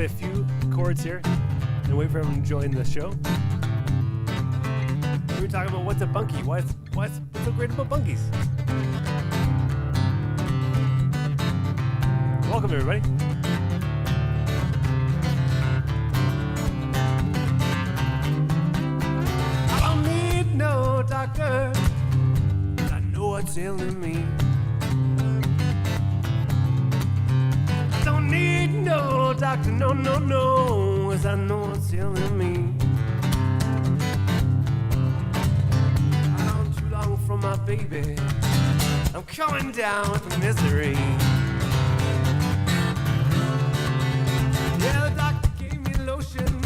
play a few chords here and wait for everyone to join the show. We're talking about what's a bunkie. What's so great about bunkies? Welcome, everybody. I don't need no doctor. I know what's ailing me. I don't need no doctor, no, 'cause I know what's ailing me. I'm too long from my baby. I'm coming down with the misery. Yeah, the doctor gave me lotion.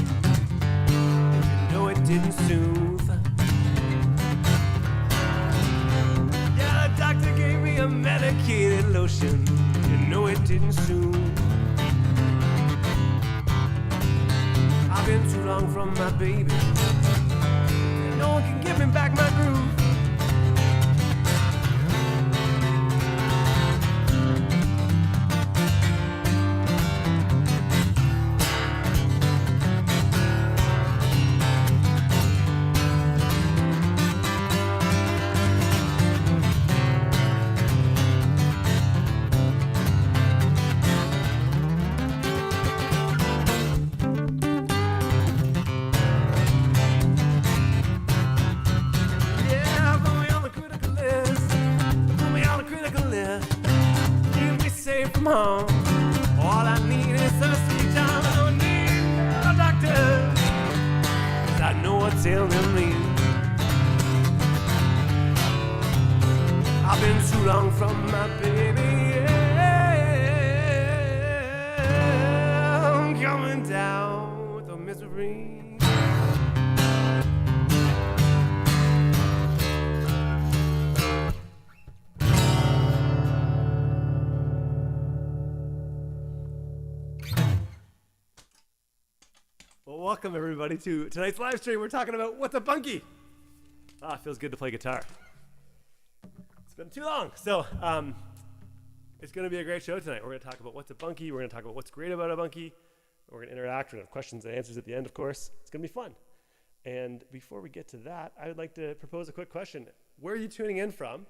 You know it didn't soothe. Yeah, the doctor gave me a medicated lotion. You know it didn't soothe. I've been too long from my baby. No one can give me back my groove. From home. All I need is some sweet time. I don't need a doctor, 'cause I know what's ailing me. I've been too long from my baby. Yeah, I'm coming down with the misery. Welcome everybody to tonight's live stream. We're talking about what's a bunkie. It feels good to play guitar. It's been too long. So it's going to be a great show tonight. We're going to talk about what's a bunkie. We're going to talk about what's great about a bunkie. We're going to interact. We're going to have questions and answers at the end, of course. It's going to be fun. And before we get to that, I would like to propose a quick question. Where are you tuning in from?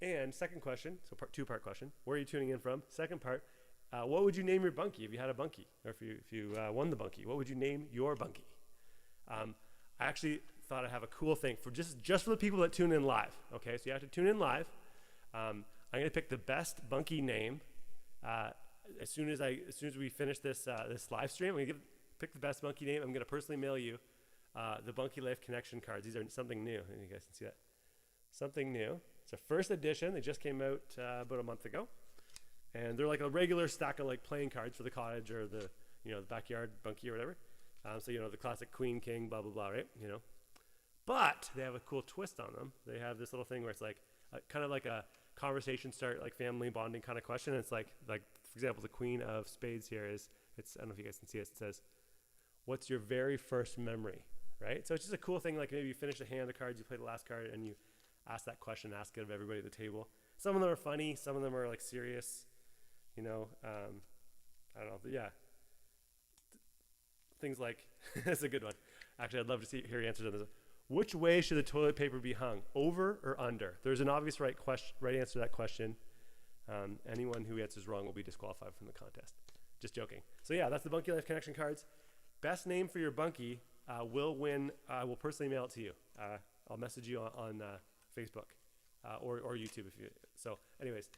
And second question, so two-part question. Where are you tuning in from? Second part, what would you name your bunkie if you had a bunkie? Or if you won the bunkie, what would you name your bunkie? I actually thought I'd have a cool thing for just for the people that tune in live. Okay, so you have to tune in live. I'm going to pick the best bunkie name as soon as we finish this live stream. I'm going to pick the best bunkie name. I'm going to personally mail you the Bunkie Life Connection cards. These are something new. You guys can see that. Something new. It's a first edition. They just came out about a month ago. And they're like a regular stack of like playing cards for the cottage or the backyard bunkie or whatever. So the classic queen, king, blah blah blah, right? But they have a cool twist on them. They have this little thing where it's like kind of like a conversation start, like family bonding kind of question. And it's like for example, the queen of spades here I don't know if you guys can see it. It says, "What's your very first memory?" Right? So it's just a cool thing. Like maybe you finish a hand of cards, you play the last card, and you ask that question, ask it of everybody at the table. Some of them are funny, some of them are like serious. I don't know, but yeah. Things like, that's a good one. Actually, I'd love to hear your answers on this. Which way should the toilet paper be hung, over or under? There's an obvious right answer to that question. Anyone who answers wrong will be disqualified from the contest. Just joking. So yeah, that's the Bunkie Life Connection cards. Best name for your bunkie will win. I will personally mail it to you. I'll message you on Facebook or YouTube if you. So anyways.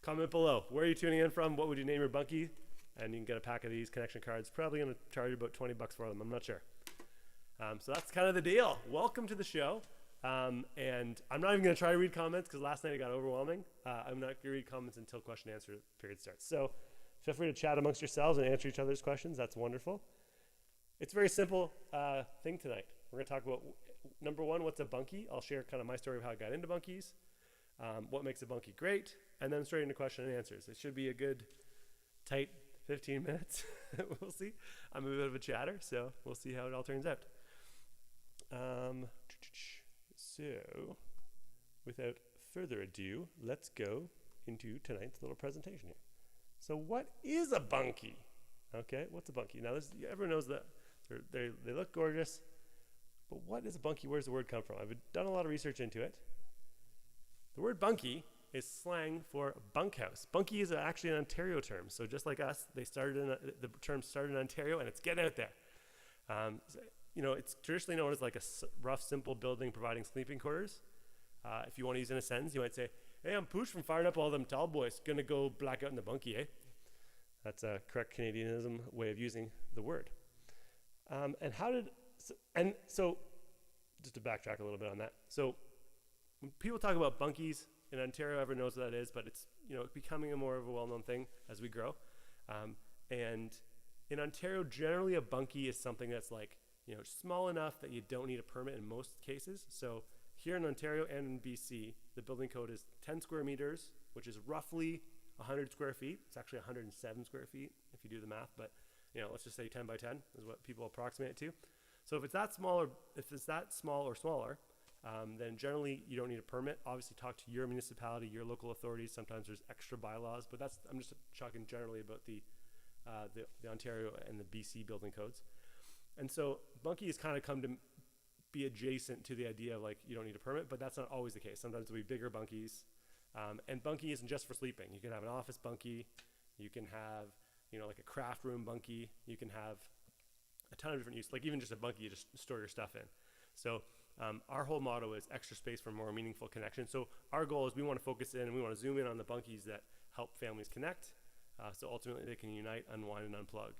Comment below. Where are you tuning in from? What would you name your bunkie? And you can get a pack of these connection cards. Probably going to charge you about $20 for them. I'm not sure. So that's kind of the deal. Welcome to the show. And I'm not even going to try to read comments because last night it got overwhelming. I'm not going to read comments until question and answer period starts. So feel free to chat amongst yourselves and answer each other's questions. That's wonderful. It's a very simple thing tonight. We're going to talk about, number one, what's a bunkie? I'll share kind of my story of how I got into bunkies. What makes a bunkie great, and then straight into question and answers. It should be a good, tight 15 minutes. We'll see. I'm a bit of a chatter, so we'll see how it all turns out. So, without further ado, let's go into tonight's little presentation here. So what is a bunkie? Okay, what's a bunkie? Now, everyone knows that they look gorgeous, but what is a bunkie? Where does the word come from? I've done a lot of research into it. The word bunkie is slang for bunkhouse. Bunkie is actually an Ontario term. So just like us, the term started in Ontario, and it's getting out there. It's traditionally known as like a rough, simple building providing sleeping quarters. If you want to use it in a sentence, you might say, "Hey, I'm Pooch from firing up all them tall boys. Gonna go black out in the bunkie, eh?" That's a correct Canadianism way of using the word. So just to backtrack a little bit on that. So when people talk about bunkies in Ontario, everyone knows what that is, but it's becoming a more of a well-known thing as we grow. And in Ontario, generally a bunkie is something that's like small enough that you don't need a permit in most cases. So here in Ontario and in BC, the building code is 10 square meters, which is roughly 100 square feet. It's actually 107 square feet if you do the math, but let's just say 10 by 10 is what people approximate it to. So if it's that small or smaller, then generally you don't need a permit. Obviously talk to your municipality, your local authorities. Sometimes there's extra bylaws, but I'm just talking generally about the Ontario and the BC building codes. And so bunkie has kind of come to be adjacent to the idea of like you don't need a permit, but that's not always the case. Sometimes there'll be bigger bunkies. And bunkie isn't just for sleeping. You can have an office bunkie. You can have, like a craft room bunkie. You can have a ton of different use, like even just a bunkie you just store your stuff in. So our whole motto is extra space for more meaningful connection. So our goal is we want to focus in and we want to zoom in on the bunkies that help families connect. So ultimately they can unite, unwind, and unplug.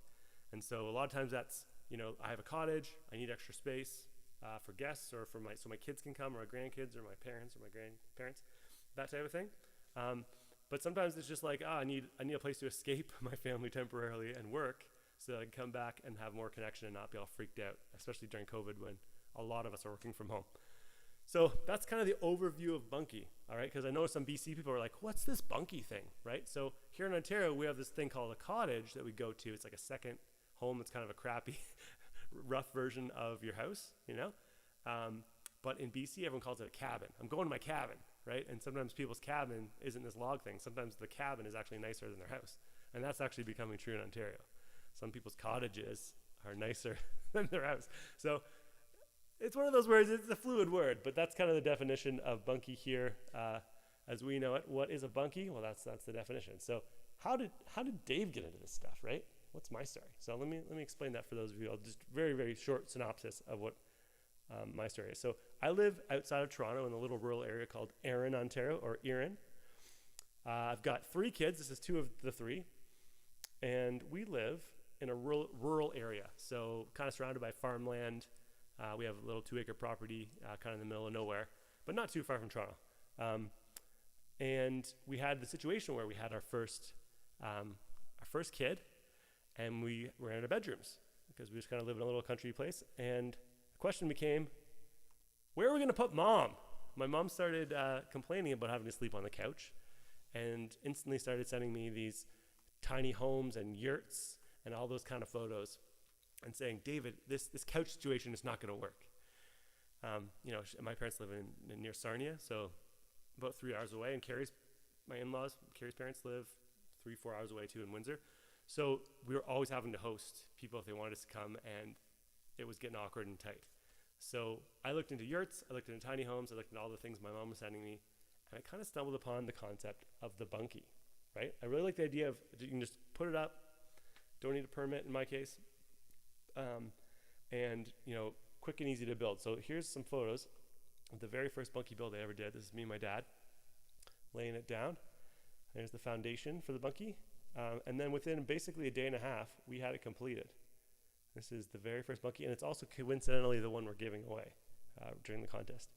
And so a lot of times that's, I have a cottage, I need extra space for guests or so my kids can come, or my grandkids, or my parents, or my grandparents, that type of thing. But sometimes it's just like, I need a place to escape my family temporarily and work so that I can come back and have more connection and not be all freaked out, especially during COVID when a lot of us are working from home. So that's kind of the overview of bunkie, all right? Because I know some BC people are like, what's this bunkie thing, right? So here in Ontario, we have this thing called a cottage that we go to. It's like a second home. It's kind of a crappy, rough version of your house, But in BC, everyone calls it a cabin. I'm going to my cabin, right? And sometimes people's cabin isn't this log thing. Sometimes the cabin is actually nicer than their house. And that's actually becoming true in Ontario. Some people's cottages are nicer than their house. So it's one of those words, it's a fluid word, but that's kind of the definition of bunkie here as we know it. What is a bunkie? Well, that's the definition. So how did Dave get into this stuff, right? What's my story? So let me explain that for those of you. I'll just very, very short synopsis of what my story is. So I live outside of Toronto in a little rural area called Erin, Ontario, or Erin. I've got 3 kids. This is 2 of the 3. And we live in a rural area, so kind of surrounded by farmland. We have a little 2-acre property kind of in the middle of nowhere, but not too far from Toronto. And we had the situation where we had our first kid, and we were in our bedrooms because we just kind of live in a little country place. And the question became, where are we going to put mom? My mom started complaining about having to sleep on the couch, and instantly started sending me these tiny homes and yurts and all those kind of photos, and saying, David, this couch situation is not going to work. My parents live in near Sarnia, so about 3 hours away, and Carrie's parents live 3-4 hours away too in Windsor. So we were always having to host people if they wanted us to come, and it was getting awkward and tight. So I looked into yurts, I looked into tiny homes, I looked into all the things my mom was sending me, and I kind of stumbled upon the concept of the bunkie, right? I really like the idea of you can just put it up, don't need a permit in my case, and quick and easy to build. So here's some photos of the very first bunkie build I ever did. This is me and my dad laying it down. There's the foundation for the bunkie, and then within basically a day and a half, we had it completed. This is the very first bunkie, and it's also coincidentally the one we're giving away during the contest.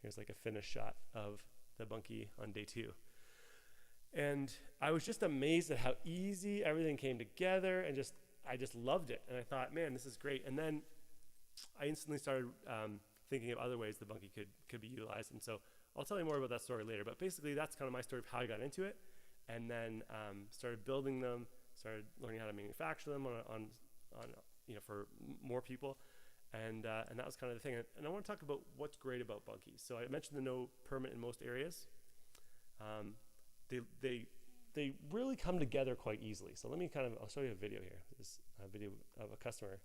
Here's like a finished shot of the bunkie on day 2. And I was just amazed at how easy everything came together, and I just loved it. And I thought, man, this is great. And then I instantly started thinking of other ways the bunkie could be utilized. And so I'll tell you more about that story later. But basically, that's kind of my story of how I got into it, and then started building them, started learning how to manufacture them on for more people, and that was kind of the thing. And I want to talk about what's great about bunkies. So I mentioned the no permit in most areas. They they really come together quite easily. So I'll show you a video here. This is a video of a customer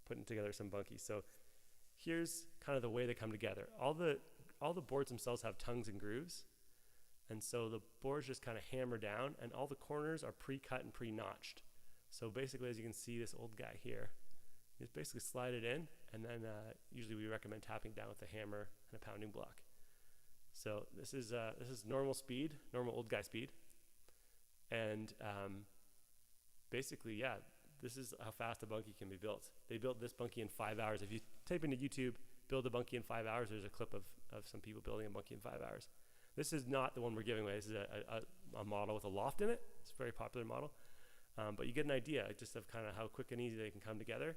putting together some bunkies. So here's kind of the way they come together. All the boards themselves have tongues and grooves. And so the boards just kind of hammer down, and all the corners are pre-cut and pre-notched. So basically, as you can see, this old guy here, you just basically slide it in, and then usually we recommend tapping down with a hammer and a pounding block. So this is normal speed, normal old guy speed. And basically, yeah, this is how fast a bunkie can be built. They built this bunkie in 5 hours. If you type into YouTube, build a bunkie in 5 hours, there's a clip of some people building a bunkie in 5 hours. This is not the one we're giving away. This is a model with a loft in it. It's a very popular model. But you get an idea just of kind of how quick and easy they can come together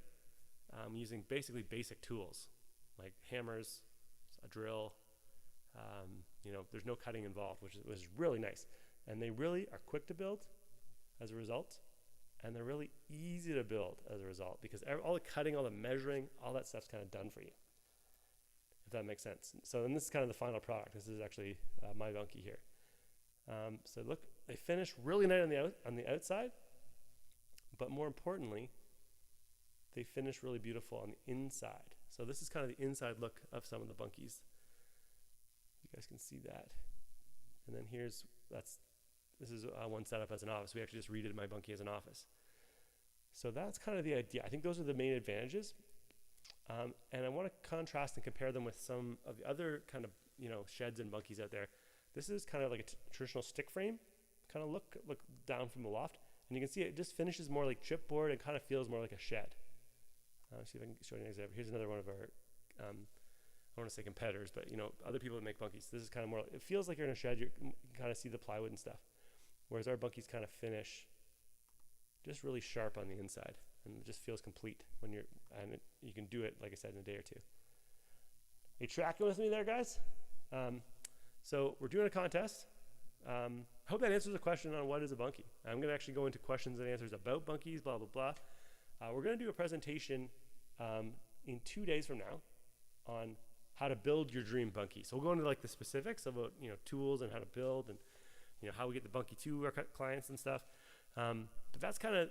using basically basic tools like hammers, a drill. There's no cutting involved, which was really nice. And they really are quick to build as a result. And they're really easy to build as a result because all the cutting, all the measuring, all that stuff's kind of done for you, if that makes sense. So then this is kind of the final product. This is actually my bunkie here. So look, they finish really nice on the outside, but more importantly, they finish really beautiful on the inside. So this is kind of the inside look of some of the bunkies. You guys can see that. And then this is one set up as an office. We actually just redid my bunkie as an office. So that's kind of the idea. I think those are the main advantages. And I want to contrast and compare them with some of the other kind of, sheds and bunkies out there. This is kind of like a traditional stick frame, kind of look down from the loft. And you can see it just finishes more like chipboard and kind of feels more like a shed. See if I can show you an example. Here's another one of our, I want to say competitors, but other people that make bunkies. This is kind of more, it feels like you're in a shed. You can kind of see the plywood and stuff. Whereas our bunkies kind of finish just really sharp on the inside, and it just feels complete when you can do it, like I said, in a day or two. Are you tracking with me there, guys? So we're doing a contest. I hope that answers the question on what is a bunkie. I'm going to actually go into questions and answers about bunkies, blah, blah, blah. We're going to do a presentation in 2 days from now on how to build your dream bunkie. So we'll go into like the specifics about tools and how to build and how we get the bunkie to our clients and stuff. But that's kind of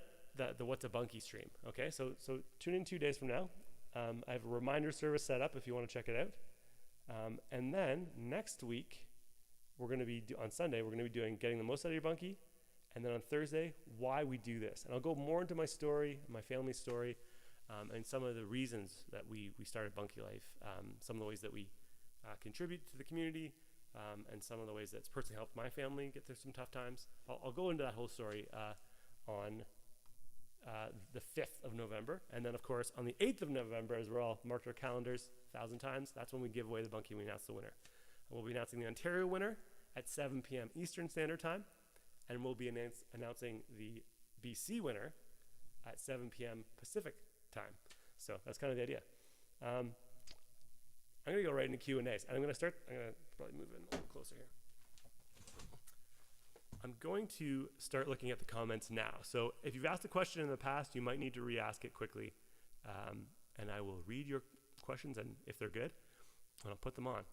the what's a bunkie stream. Okay, so tune in 2 days from now. I have a reminder service set up if you want to check it out. And then next week, on Sunday, we're going to be doing getting the most out of your bunkie. And then on Thursday, why we do this. And I'll go more into my story, my family's story, and some of the reasons that we started Bunkie Life, some of the ways that we contribute to the community, and some of the ways that's personally helped my family get through some tough times. I'll go into that whole story on the 5th of November. And then, of course, on the 8th of November, as we're all marked our calendars 1,000 times, that's when we give away the bunkie and we announce the winner. And we'll be announcing the Ontario winner at 7 p.m. Eastern Standard Time. And we'll be announcing the BC winner at 7 p.m. Pacific time. So that's kind of the idea. I'm going to go right into Q&As. And I'm going to probably move in a little closer here. I'm going to start looking at the comments now. So if you've asked a question in the past, you might need to re-ask it quickly. And I will read your questions, and if they're good, I'll put them on.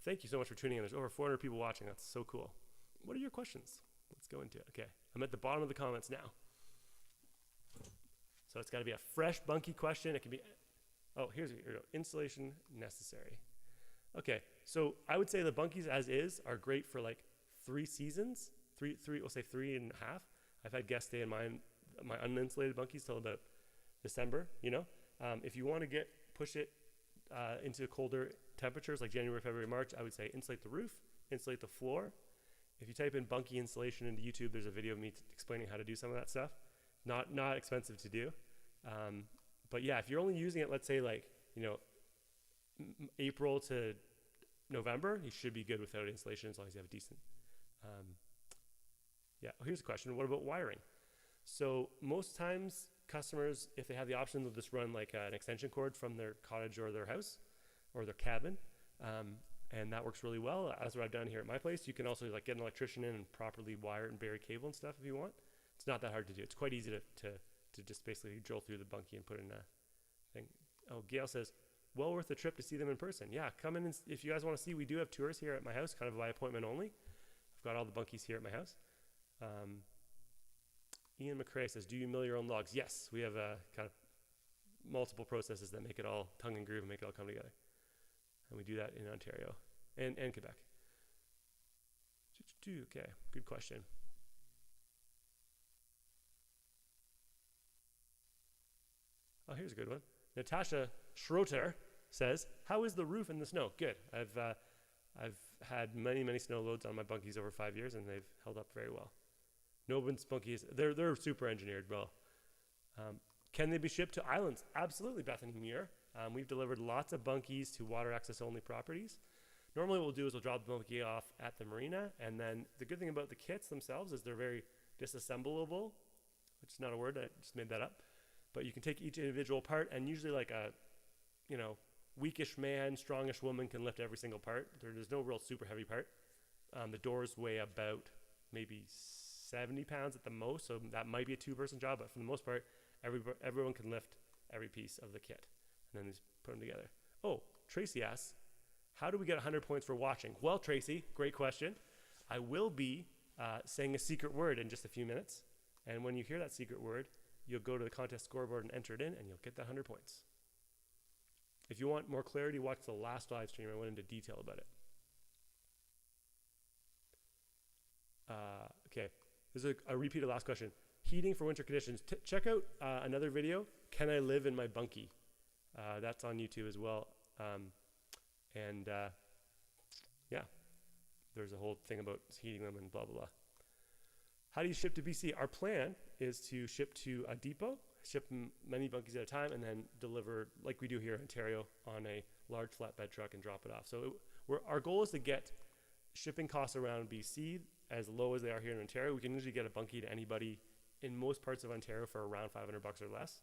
Thank you so much for tuning in. There's over 400 people watching. That's so cool. What are your questions? Let's go into it. Okay, I'm at the bottom of the comments now. So it's got to be a fresh bunkie question. It can be, here we go. Installation necessary. Okay, so I would say the bunkies as is are great for like 3 seasons. We'll say 3.5. I've had guests stay in my uninsulated bunkies till about December. If you want to push it into colder temperatures like January, February, March, I would say insulate the roof, insulate the floor. If you type in bunkie insulation into YouTube, there's a video of me explaining how to do some of that stuff. Not expensive to do. But yeah, if you're only using it, let's say like, April to November, you should be good without insulation as long as you have a decent. Here's a question. What about wiring? So most times customers, if they have the option, they'll just run like an extension cord from their cottage or their house or their cabin. And that works really well. That's what I've done here at my place. You can also like get an electrician in and properly wire it and bury cable and stuff if you want. It's not that hard to do. It's quite easy to just basically drill through the bunkie and put in a thing. Oh, Gail says, well worth the trip to see them in person. Yeah, come in, and if you guys want to see, we do have tours here at my house, kind of by appointment only. got all the bunkies here at my house. Ian McCrae says, do you mill your own logs? Yes, we have kind of multiple processes that make it all tongue and groove and make it all come together. And we do that in Ontario and Quebec. Okay, good question. Oh, here's a good one. Natasha Schroeter says, how is the roof in the snow? Good. I've had many snow loads on my bunkies over 5 years, and they've held up very well. Nobun's bunkies, they're super engineered well. Can they be shipped to islands? Absolutely, Bethany Muir. We've delivered lots of bunkies to water access only properties. Normally what we'll do is we'll drop the bunkie off at the marina, and then the good thing about the kits themselves is they're very disassemblable, which is not a word, I just made that up. But you can take each individual part, and usually like a, weakish man, strongish woman can lift every single part. There's no real super heavy part. The doors weigh about maybe 70 pounds at the most, so that might be a two-person job, but for the most part, everyone can lift every piece of the kit, and then just put them together. Oh, Tracy asks, how do we get 100 points for watching? Well, Tracy, great question. I will be saying a secret word in just a few minutes, and when you hear that secret word, you'll go to the contest scoreboard and enter it in, and you'll get that 100 points. If you want more clarity, watch the last live stream. I went into detail about it. Okay, this is a repeat of the last question. Heating for winter conditions. Check out another video, Can I Live in My Bunkie? That's on YouTube as well. Yeah, there's a whole thing about heating them and blah, blah, blah. How do you ship to BC? Our plan is to ship to a depot, ship many bunkies at a time, and then deliver, like we do here in Ontario, on a large flatbed truck and drop it off. So our goal is to get shipping costs around BC as low as they are here in Ontario. We can usually get a bunkie to anybody in most parts of Ontario for around $500 or less.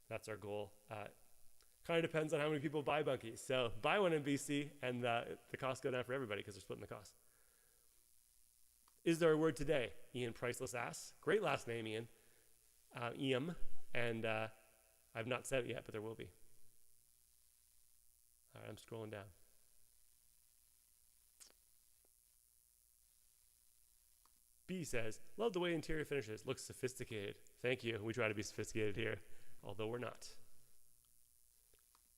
That's our goal. Kind of depends on how many people buy bunkies. So buy one in BC, and the costs go down for everybody because they're splitting the cost. Is there a word today? Ian Priceless asks. Great last name, Ian. Ian. And I've not said it yet, but there will be. All right, I'm scrolling down. B says, love the way interior finishes. Looks sophisticated. Thank you. We try to be sophisticated here, although we're not.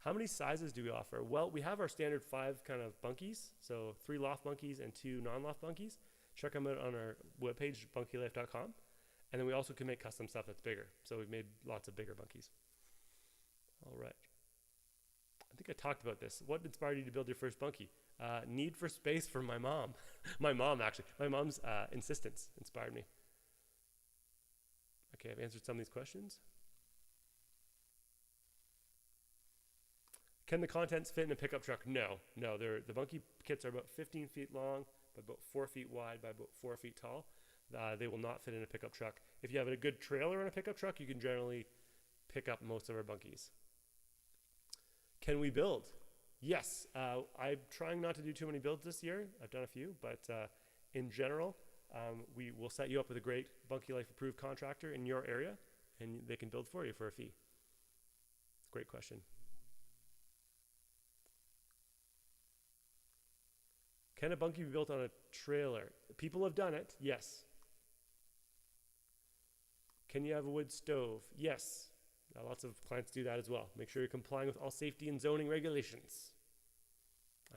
How many sizes do we offer? Well, we have our standard 5 kind of bunkies, so 3 loft bunkies and 2 non-loft bunkies. Check them out on our webpage, bunkielife.com. And then we also can make custom stuff that's bigger. So we've made lots of bigger bunkies. All right. I think I talked about this. What inspired you to build your first bunkie? Need for space from my mom. My mom's insistence inspired me. Okay, I've answered some of these questions. Can the contents fit in a pickup truck? No. The bunkie kits are about 15 feet long, by about 4 feet wide, by about 4 feet tall. They will not fit in a pickup truck. If you have a good trailer in a pickup truck, you can generally pick up most of our bunkies. Can we build? Yes. I'm trying not to do too many builds this year. I've done a few, but in general, we will set you up with a great Bunkie Life approved contractor in your area, and they can build for you for a fee. Great question. Can a bunkie be built on a trailer? People have done it, yes. Can you have a wood stove? Yes. Lots of clients do that as well. Make sure you're complying with all safety and zoning regulations.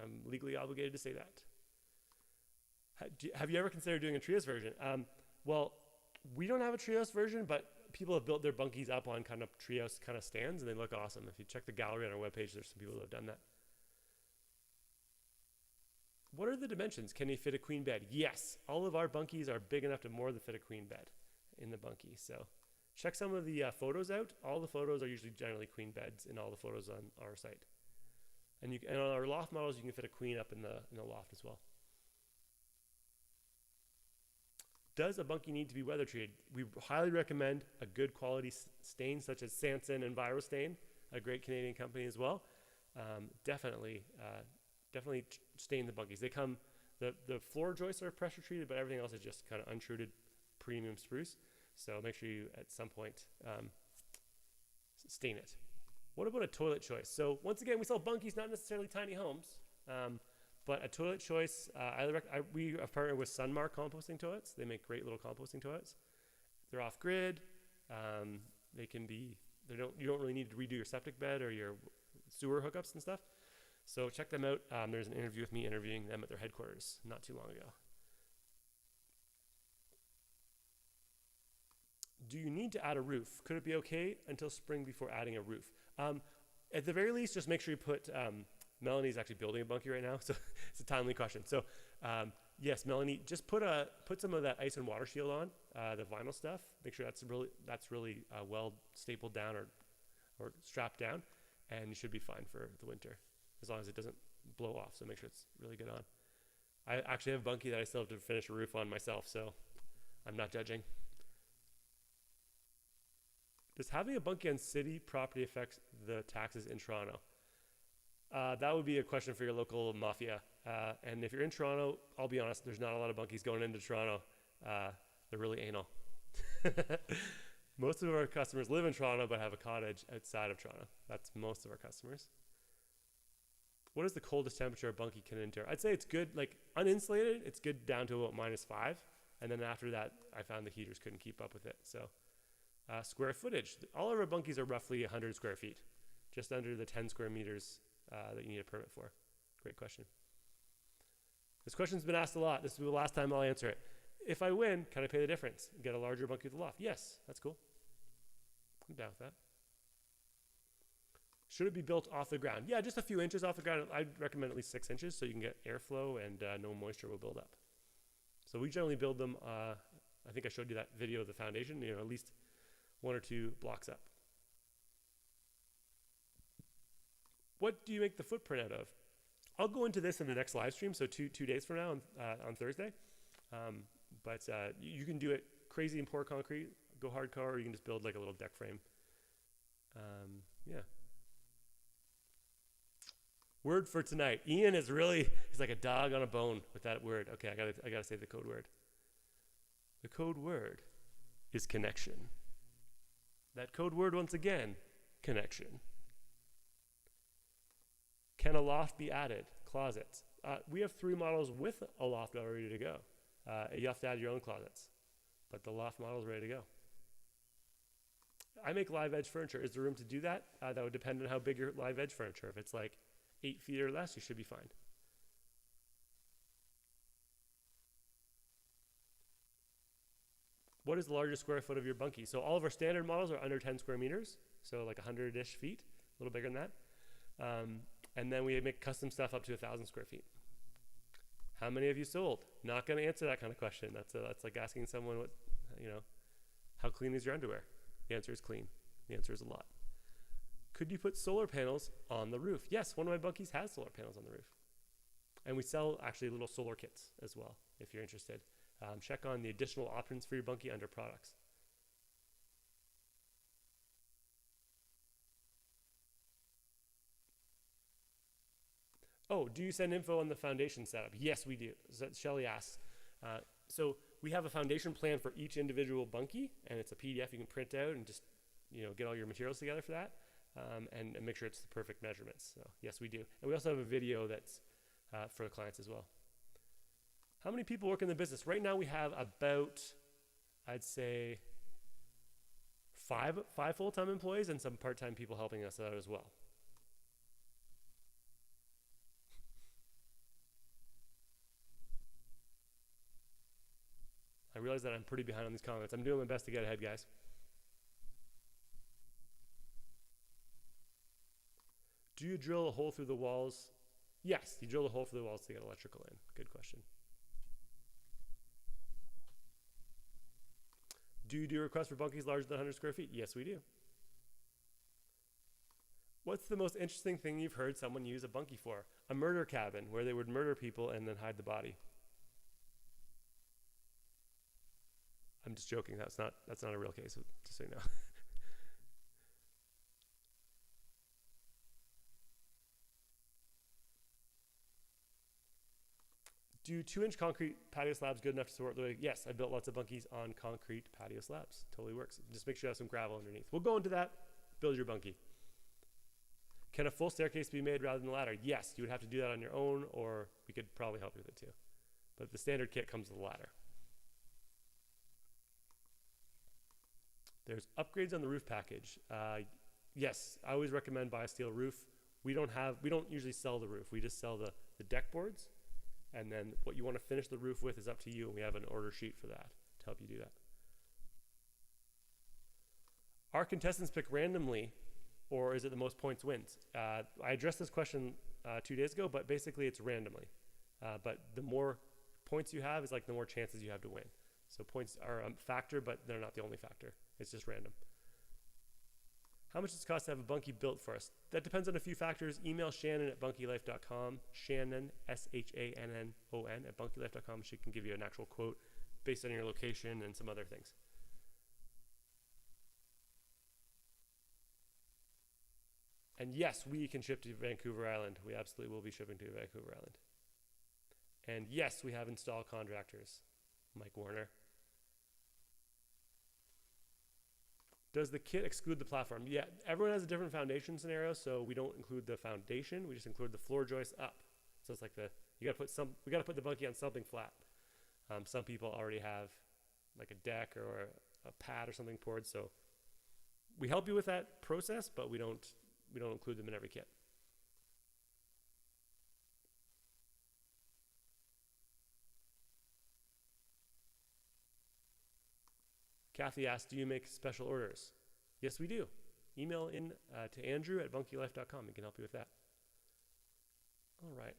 I'm legally obligated to say that. Have you ever considered doing a trios version? Well, we don't have a trios version, but people have built their bunkies up on kind of trios kind of stands, and they look awesome. If you check the gallery on our webpage, there's some people who have done that. What are the dimensions? Can they fit a queen bed? Yes. All of our bunkies are big enough to more than fit a queen bed in the bunkie. So check some of the photos out. All the photos are usually generally queen beds in all the photos on our site. And on our loft models, you can fit a queen up in the loft as well. Does a bunkie need to be weather treated? We highly recommend a good quality stain such as Sanson and Virostain, a great Canadian company as well. Definitely stain the bunkies. They come, the floor joists are pressure treated, but everything else is just kind of untreated premium spruce. So make sure you at some point stain it. What about a toilet choice? So once again, we sell bunkies, not necessarily tiny homes, But a toilet choice, we have partnered with Sunmark composting toilets. They make great little composting toilets. They're off grid. They can be, you don't really need to redo your septic bed or your sewer hookups and stuff. So check them out. There's an interview with me interviewing them at their headquarters not too long ago. Do you need to add a roof? Could it be okay until spring before adding a roof? At the very least, just make sure you put, Melanie's actually building a bunkie right now, so it's a timely question. So yes, Melanie, just put some of that ice and water shield on, the vinyl stuff. Make sure that's really well stapled down or strapped down, and you should be fine for the winter, as long as it doesn't blow off. So make sure it's really good on. I actually have a bunkie that I still have to finish a roof on myself, so I'm not judging. Does having a bunkie on city property affect the taxes in Toronto? That would be a question for your local mafia. And if you're in Toronto, I'll be honest, there's not a lot of bunkies going into Toronto. They're really anal. Most of our customers live in Toronto but have a cottage outside of Toronto. That's most of our customers. What is the coldest temperature a bunkie can endure? I'd say it's good, like uninsulated, it's good down to about -5. And then after that, I found the heaters couldn't keep up with it. So square footage. All of our bunkies are roughly 100 square feet, just under the 10 square meters that you need a permit for. Great question. This question's been asked a lot. This will be the last time I'll answer it. If I win, can I pay the difference and get a larger bunkie with a loft? Yes, that's cool. I'm down with that. Should it be built off the ground? Yeah, just a few inches off the ground. I'd recommend at least 6 inches so you can get airflow and no moisture will build up. So we generally build them, I think I showed you that video of the foundation, at least 1 or 2 blocks up. What do you make the footprint out of? I'll go into this in the next live stream, so two days from now on Thursday. But you can do it crazy and pour concrete, go hardcore, or you can just build like a little deck frame. Yeah. Word for tonight. Ian is he's like a dog on a bone with that word. Okay, I gotta say the code word. The code word is connection. That code word once again, connection. Can a loft be added? Closets. We have 3 models with a loft all ready to go. You have to add your own closets, but the loft model is ready to go. I make live edge furniture. Is there room to do that? That would depend on how big your live edge furniture. If it's like 8 feet or less, you should be fine. What is the largest square foot of your bunkie? So all of our standard models are under 10 square meters, so like 100-ish feet, a little bigger than that. And then we make custom stuff up to 1,000 square feet. How many have you sold? Not going to answer that kind of question. That's like asking someone how clean is your underwear? The answer is clean. The answer is a lot. Could you put solar panels on the roof? Yes, one of my bunkies has solar panels on the roof. And we sell actually little solar kits as well, if you're interested. Check on the additional options for your bunkie under products. Oh, do you send info on the foundation setup? Yes, we do. So Shelly asks. So we have a foundation plan for each individual bunkie, and it's a PDF you can print out and just get all your materials together for that, and make sure it's the perfect measurements. So yes, we do. And we also have a video that's for the clients as well. How many people work in the business? Right now we have about, I'd say, five full-time employees and some part-time people helping us out as well. I realize that I'm pretty behind on these comments. I'm doing my best to get ahead, guys. Do you drill a hole through the walls? Yes, you drill a hole through the walls to get electrical in. Good question. Do you do requests for bunkies larger than 100 square feet? Yes, we do. What's the most interesting thing you've heard someone use a bunkie for? A murder cabin, where they would murder people and then hide the body. I'm just joking. That's not a real case, just so you know. Do 2-inch concrete patio slabs good enough to support the weight? Yes, I built lots of bunkies on concrete patio slabs. Totally works. Just make sure you have some gravel underneath. We'll go into that. Build your bunkie. Can a full staircase be made rather than a ladder? Yes, you would have to do that on your own or we could probably help you with it too. But the standard kit comes with a ladder. There's upgrades on the roof package. Yes, I always recommend buy a steel roof. We don't usually sell the roof. We just sell the deck boards. And then what you want to finish the roof with is up to you. And we have an order sheet for that to help you do that. Are contestants picked randomly, or is it the most points wins? I addressed this question 2 days ago, but basically it's randomly. But the more points you have is like the more chances you have to win. So points are a factor, but they're not the only factor. It's just random. How much does it cost to have a Bunkie built for us? That depends on a few factors. Email Shannon at bunkielife.com. Shannon, SHANNON at bunkielife.com. She can give you an actual quote based on your location and some other things. And yes, we can ship to Vancouver Island. We absolutely will be shipping to Vancouver Island. And yes, we have install contractors. Mike Warner. Does the kit exclude the platform? Yeah, everyone has a different foundation scenario, so we don't include the foundation. We just include the floor joist up. So it's like we got to put the Bunkie on something flat. Some people already have like a deck or a pad or something poured, so we help you with that process, but we don't include them in every kit. Kathy asked, do you make special orders? Yes, we do. Email in to Andrew at bunkielife.com. He can help you with that. All right.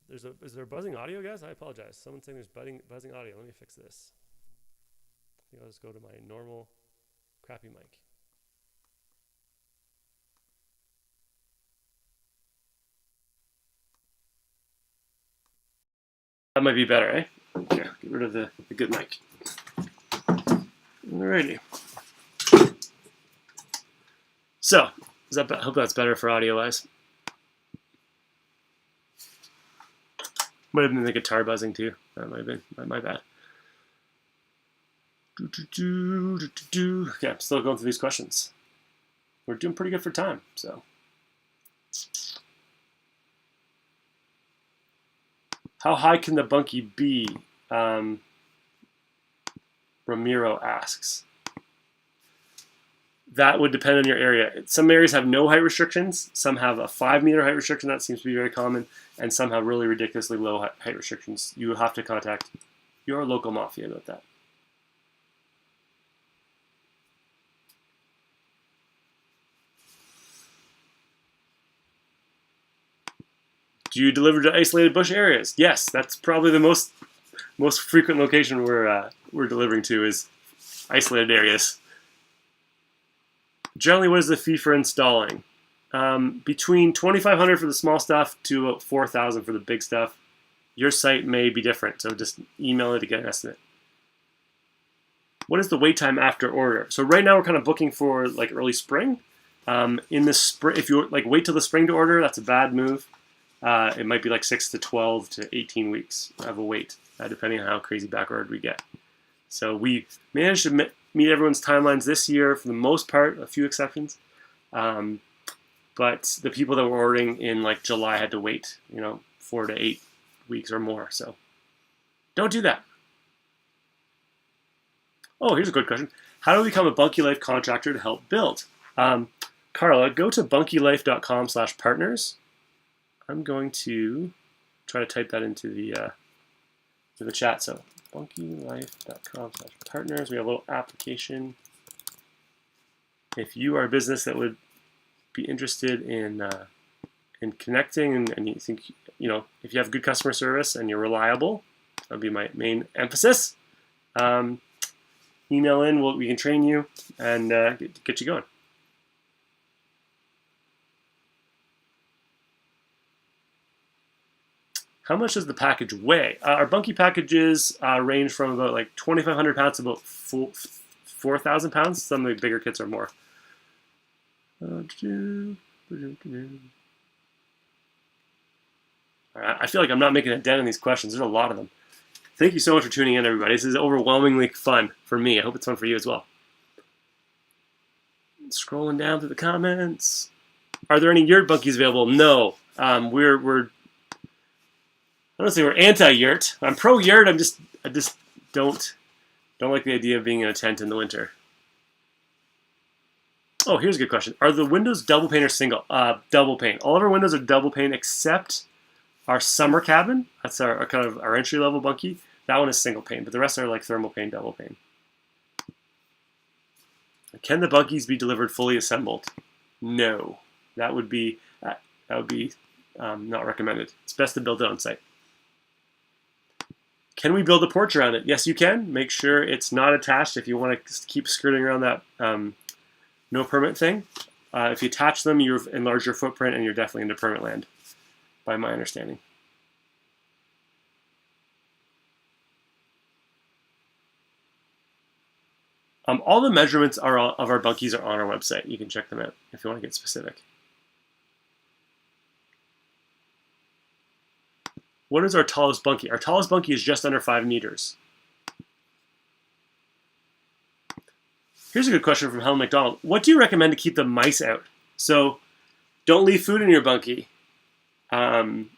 Is there buzzing audio, guys? I apologize. Someone's saying there's buzzing audio. Let me fix this. I think I'll just go to my normal crappy mic. That might be better, eh? Okay, get rid of the good mic. Alrighty. So, I hope that's better for audio-wise. Might have been the guitar buzzing too. That might have been my bad. Okay, I'm still going through these questions. We're doing pretty good for time, so. How high can the Bunkie be? Ramiro asks. That would depend on your area. Some areas have no height restrictions. Some have a 5-meter height restriction. That seems to be very common. And some have really ridiculously low height restrictions. You will have to contact your local mafia about that. Do you deliver to isolated bush areas? Yes, that's probably the most frequent location we're delivering to is isolated areas. Generally, what is the fee for installing? Between $2,500 for the small stuff to about $4,000 for the big stuff. Your site may be different, so just email it to get an estimate. What is the wait time after order? So right now we're kind of booking for like early spring. In the spring, if you like wait till the spring to order, that's a bad move. It might be like 6 to 12 to 18 weeks of a wait, depending on how crazy backordered we get. So we managed to meet everyone's timelines this year for the most part, a few exceptions. But the people that were ordering in like July had to wait, 4 to 8 weeks or more. So don't do that. Oh, here's a good question. How do we become a Bunkie Life contractor to help build? Carla, go to bunkielife.com/partners. I'm going to try to type that into the chat. So bunkielife.com/partners. We have a little application. If you are a business that would be interested in connecting and you think, if you have good customer service and you're reliable, that would be my main emphasis. Email in, we can train you and get you going. How much does the package weigh? Our Bunkie packages range from about like 2,500 pounds to about 4,000 pounds. Some of the bigger kits are more. All right, I feel like I'm not making a dent in these questions. There's a lot of them. Thank you so much for tuning in, everybody. This is overwhelmingly fun for me. I hope it's fun for you as well. Scrolling down through the comments. Are there any yurt bunkies available? No. We're I don't say we're anti-yurt. I'm pro-yurt. I just don't like the idea of being in a tent in the winter. Oh, here's a good question. Are the windows double pane or single? Double pane. All of our windows are double pane except our summer cabin. That's our kind of our entry level bunkie. That one is single pane, but the rest are like thermal pane, double pane. Can the bunkies be delivered fully assembled? No. That would be not recommended. It's best to build it on site. Can we build a porch around it? Yes, you can. Make sure it's not attached if you want to keep skirting around that no permit thing. If you attach them, you enlarge your footprint and you're definitely into permit land, by my understanding. All the measurements of our bunkies are on our website. You can check them out if you want to get specific. What is our tallest bunkie? Our tallest bunkie is just under 5 meters. Here's a good question from Helen McDonald. What do you recommend to keep the mice out? So don't leave food in your bunkie. When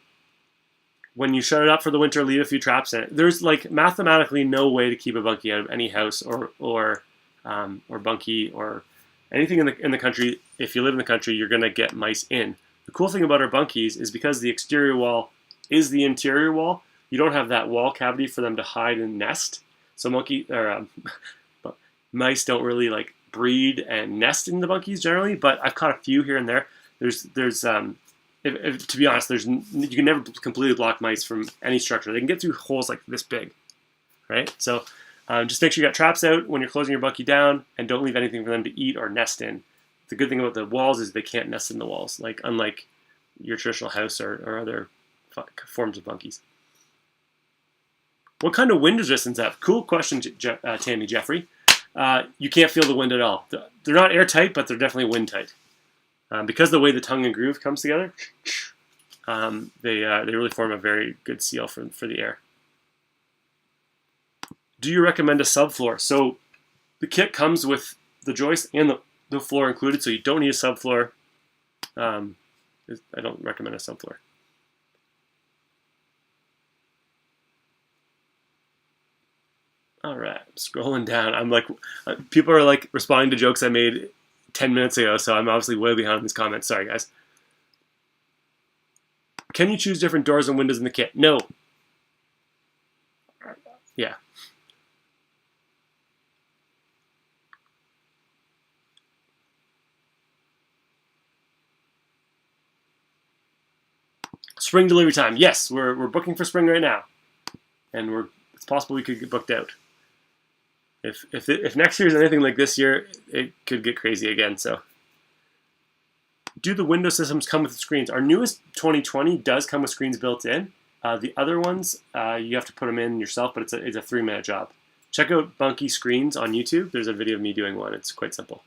you shut it up for the winter, leave a few traps in it. There's like mathematically no way to keep a bunkie out of any house or bunkie or anything in the country. If you live in the country, you're going to get mice in. The cool thing about our bunkies is because the exterior wall is the interior wall, you don't have that wall cavity for them to hide and nest. So mice don't really like breed and nest in the bunkies generally, but I've caught a few here and there. To be honest, you can never completely block mice from any structure. They can get through holes like this big, right? So just make sure you got traps out when you're closing your bunkie down, and don't leave anything for them to eat or nest in. The good thing about the walls is they can't nest in the walls, like unlike your traditional house or other forms of bunkies. What kind of wind resistance have? Cool question, Tammy Jeffrey. You can't feel the wind at all. They're not airtight, but they're definitely wind tight. Because of the way the tongue and groove comes together, they really form a very good seal for the air. Do you recommend a subfloor? So the kit comes with the joist and the floor included, so you don't need a subfloor. I don't recommend a subfloor. All right, scrolling down. I'm like, people are like responding to jokes I made 10 minutes ago, so I'm obviously way behind in these comments. Sorry, guys. Can you choose different doors and windows in the kit? No. Yeah. Spring delivery time. Yes, we're booking for spring right now, and it's possible we could get booked out. If next year is anything like this year, it could get crazy again. So, do the window systems come with screens? Our newest 2020 does come with screens built in. The other ones, you have to put them in yourself, but it's a 3-minute job. Check out Bunkie screens on YouTube. There's a video of me doing one. It's quite simple.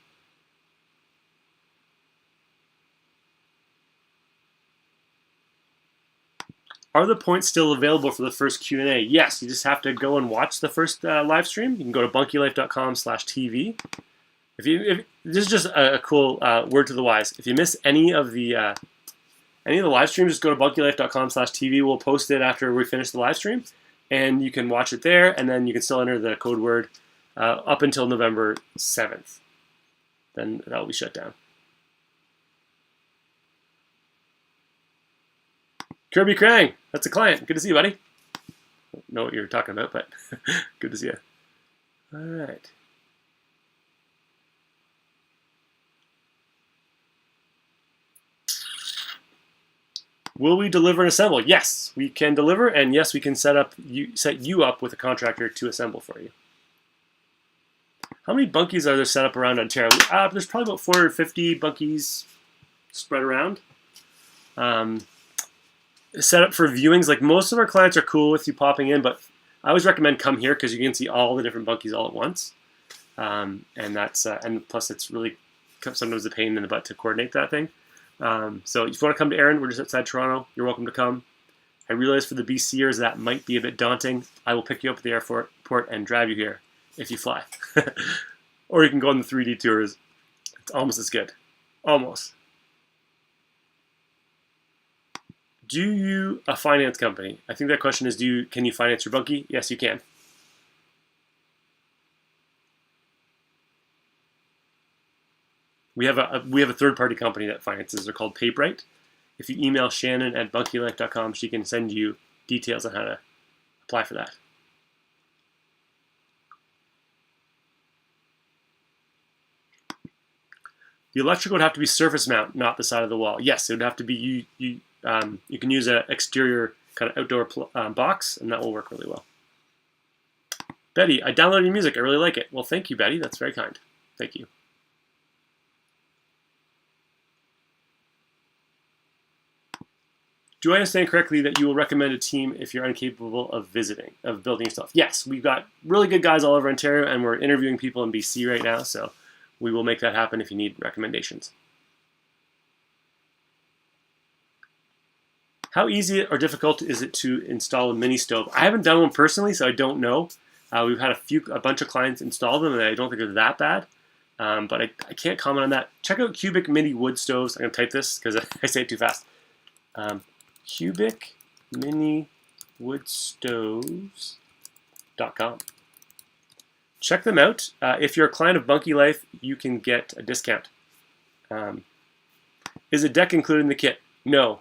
Are the points still available for the first Q&A? Yes, you just have to go and watch the first live stream. You can go to bunkielife.com/TV. If this is just a cool word to the wise. If you miss any of the live streams, just go to bunkielife.com/TV. We'll post it after we finish the live stream, and you can watch it there. And then you can still enter the code word up until November 7th. Then that will be shut down. Kirby Krang, that's a client. Good to see you, buddy. Don't know what you're talking about, but good to see you. All right. Will we deliver and assemble? Yes, we can deliver, and yes, we can set you up with a contractor to assemble for you. How many bunkies are there set up around Ontario? There's probably about 450 bunkies spread around. Set up for viewings. Like most of our clients are cool with you popping in, but I always recommend come here because you can see all the different bunkies all at once. And plus it's really sometimes a pain in the butt to coordinate that thing. So if you want to come to Erin, we're just outside Toronto. You're welcome to come. I realize for the BCers that might be a bit daunting. I will pick you up at the airport and drive you here if you fly. Or you can go on the 3D tours. It's almost as good. Almost. Do you a finance company? I think that question is, can you finance your Bunkie? Yes, you can. We have a third-party company that finances. They're called PapeRight. If you email Shannon at bunkielife.com, she can send you details on how to apply for that. The electrical would have to be surface mount, not the side of the wall. Yes, it would have to be, you can use an exterior kind of outdoor box, and that will work really well. Betty, I downloaded your music. I really like it. Well, thank you, Betty. That's very kind. Thank you. Do I understand correctly that you will recommend a team if you're incapable of building yourself? Yes, we've got really good guys all over Ontario, and we're interviewing people in BC right now, so we will make that happen if you need recommendations. How easy or difficult is it to install a mini stove? I haven't done one personally, so I don't know. We've had a bunch of clients install them, and I don't think they're that bad. But I can't comment on that. Check out Cubic Mini Wood Stoves. I'm going to type this because I say it too fast. Cubic Mini Wood Stoves.com. Check them out. If you're a client of Bunkie Life, you can get a discount. Is a deck included in the kit? No.